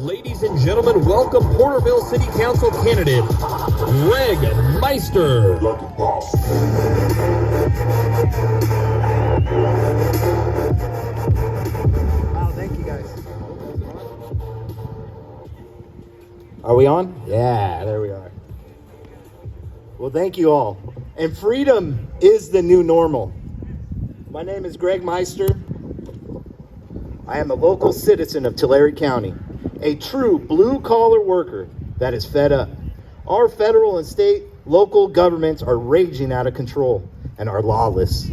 Ladies and gentlemen, welcome Porterville City Council candidate, Greg Meister. Wow, thank you guys. Are we on? Yeah, there we are. Well, thank you all. And freedom is the new normal. My name is Greg Meister. I am a local citizen of Tulare County, a true blue-collar worker that is fed up. Our federal and state local governments are raging out of control and are lawless.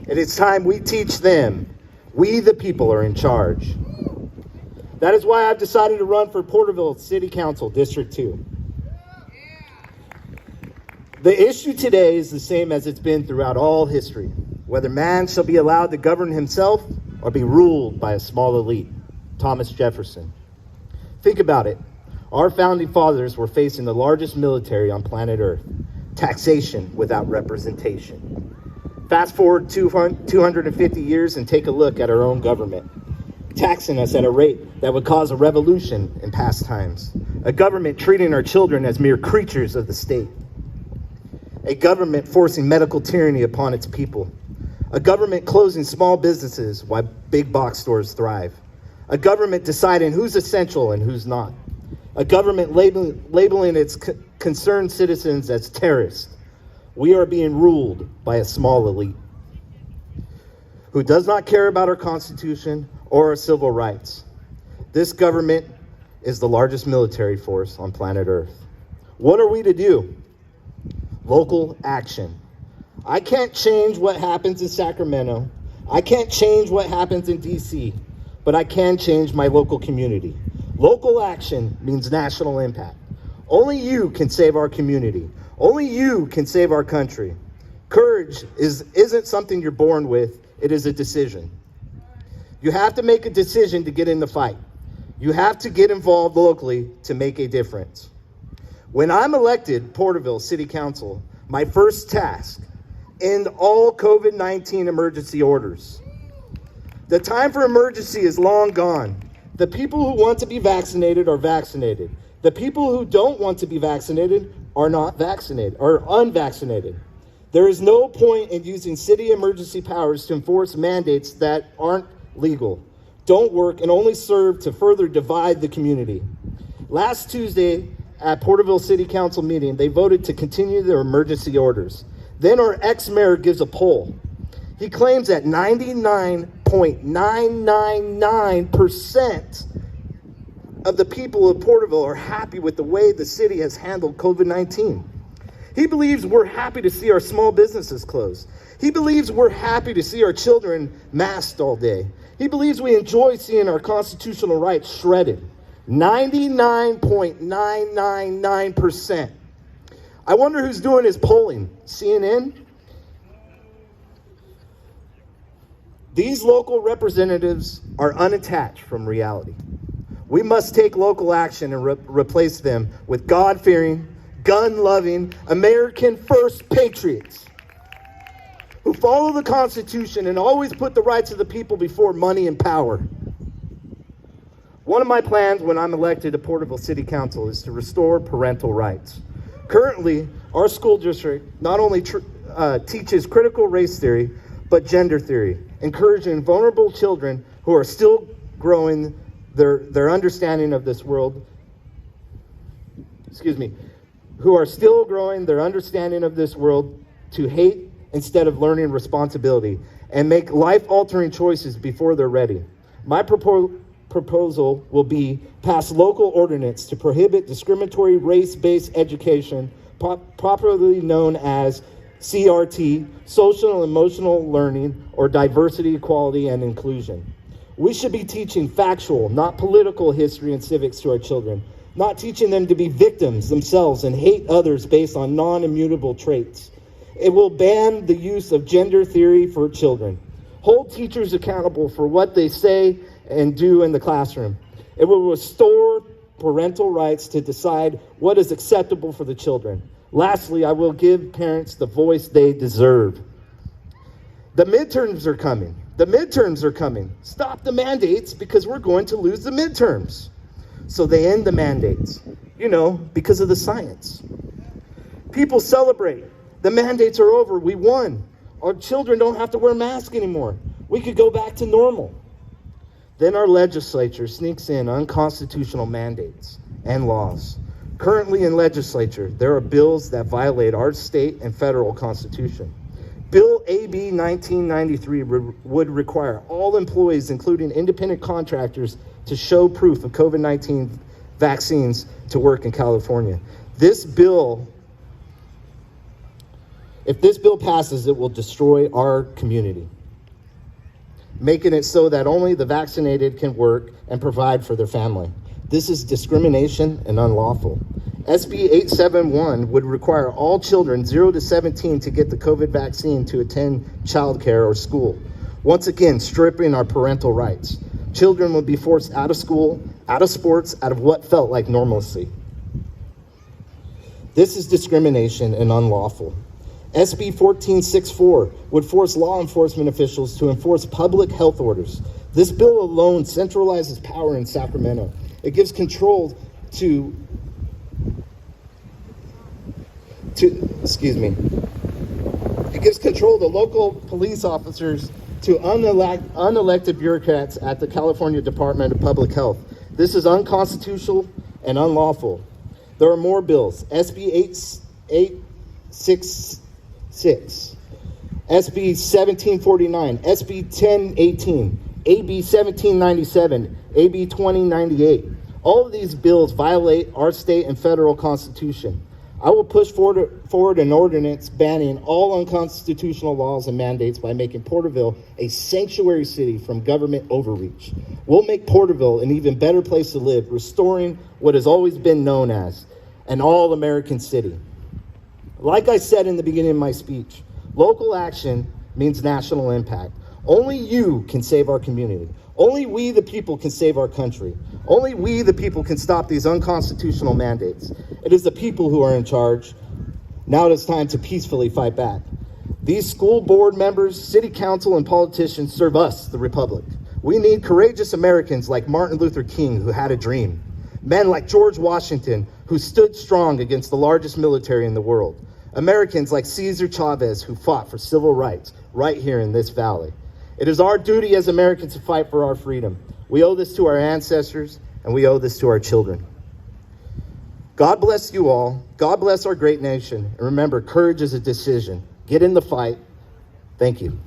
It is time we teach them we the people are in charge. That is why I've decided to run for Porterville City Council, District 2. The issue today is the same as it's been throughout all history, whether man shall be allowed to govern himself or be ruled by a small elite. Thomas Jefferson. Think about it. Our founding fathers were facing the largest military on planet Earth, taxation without representation. Fast forward 250 years and take a look at our own government, taxing us at a rate that would cause a revolution in past times. A government treating our children as mere creatures of the state. A government forcing medical tyranny upon its people. A government closing small businesses while big box stores thrive. A government deciding who's essential and who's not. A government labeling its concerned citizens as terrorists. We are being ruled by a small elite who does not care about our Constitution or our civil rights. This government is the largest military force on planet Earth. What are we to do? Local action. I can't change what happens in Sacramento. I can't change what happens in DC, but I can change my local community. Local action means national impact. Only you can save our community. Only you can save our country. Courage isn't something you're born with, it is a decision. You have to make a decision to get in the fight. You have to get involved locally to make a difference. When I'm elected Porterville City Council, my first task, end all COVID-19 emergency orders. The time for emergency is long gone. The people who want to be vaccinated are vaccinated. The people who don't want to be vaccinated are not vaccinated or unvaccinated. There is no point in using city emergency powers to enforce mandates that aren't legal, don't work, and only serve to further divide the community. Last Tuesday at Porterville City Council meeting, they voted to continue their emergency orders. Then our ex-mayor gives a poll. He claims that 99.999% of the people of Porterville are happy with the way the city has handled COVID-19. He believes we're happy to see our small businesses closed. He believes we're happy to see our children masked all day. He believes we enjoy seeing our constitutional rights shredded. 99.999%. I wonder who's doing his polling. CNN? These local representatives are unattached from reality. We must take local action and replace them with God-fearing, gun-loving, American-first patriots who follow the Constitution and always put the rights of the people before money and power. One of my plans when I'm elected to Porterville City Council is to restore parental rights. Currently, our school district not only teaches critical race theory, but gender theory, encouraging vulnerable children who are still growing their understanding of this world, who are still growing their understanding of this world to hate instead of learning responsibility and make life-altering choices before they're ready. My proposal will be pass local ordinance to prohibit discriminatory race-based education, popularly known as CRT, social and emotional learning, or diversity, equality, and inclusion. We should be teaching factual, not political history and civics to our children, not teaching them to be victims themselves and hate others based on non-immutable traits. It will ban the use of gender theory for children. Hold teachers accountable for what they say and do in the classroom. It will restore parental rights to decide what is acceptable for the children. Lastly, I will give parents the voice they deserve. The midterms are coming. Stop the mandates because we're going to lose the midterms. so they end the mandates, because of the science. People celebrate. The mandates are over. We won. Our children don't have to wear masks anymore. We could go back to normal. Then our legislature sneaks in unconstitutional mandates and laws. Currently in legislature, there are bills that violate our state and federal constitution. Bill AB 1993 would require all employees, including independent contractors, to show proof of COVID-19 vaccines to work in California. If this bill passes, it will destroy our community, making it so that only the vaccinated can work and provide for their family. This is discrimination and unlawful. SB 871 would require all children 0 to 17 to get the COVID vaccine to attend childcare or school. Once again, stripping our parental rights. Children would be forced out of school, out of sports, out of what felt like normalcy. This is discrimination and unlawful. SB 1464 would force law enforcement officials to enforce public health orders. This bill alone centralizes power in Sacramento. It gives control to local police officers to unelected bureaucrats at the California Department of Public Health. This is unconstitutional and unlawful. There are more bills. SB 866, SB 1749, SB 1018, AB 1797, AB 2098. All of these bills violate our state and federal constitution. I will push forward an ordinance banning all unconstitutional laws and mandates by making Porterville a sanctuary city from government overreach. We'll make Porterville an even better place to live, restoring what has always been known as an all-American city. Like I said in the beginning of my speech, local action means national impact. Only you can save our community. Only we, the people, can save our country. Only we, the people, can stop these unconstitutional mandates. It is the people who are in charge. Now it is time to peacefully fight back. These school board members, city council, and politicians serve us, the Republic. We need courageous Americans like Martin Luther King, who had a dream. Men like George Washington, who stood strong against the largest military in the world. Americans like Cesar Chavez, who fought for civil rights right here in this valley. It is our duty as Americans to fight for our freedom. We owe this to our ancestors, and we owe this to our children. God bless you all. God bless our great nation. And remember, courage is a decision. Get in the fight. Thank you.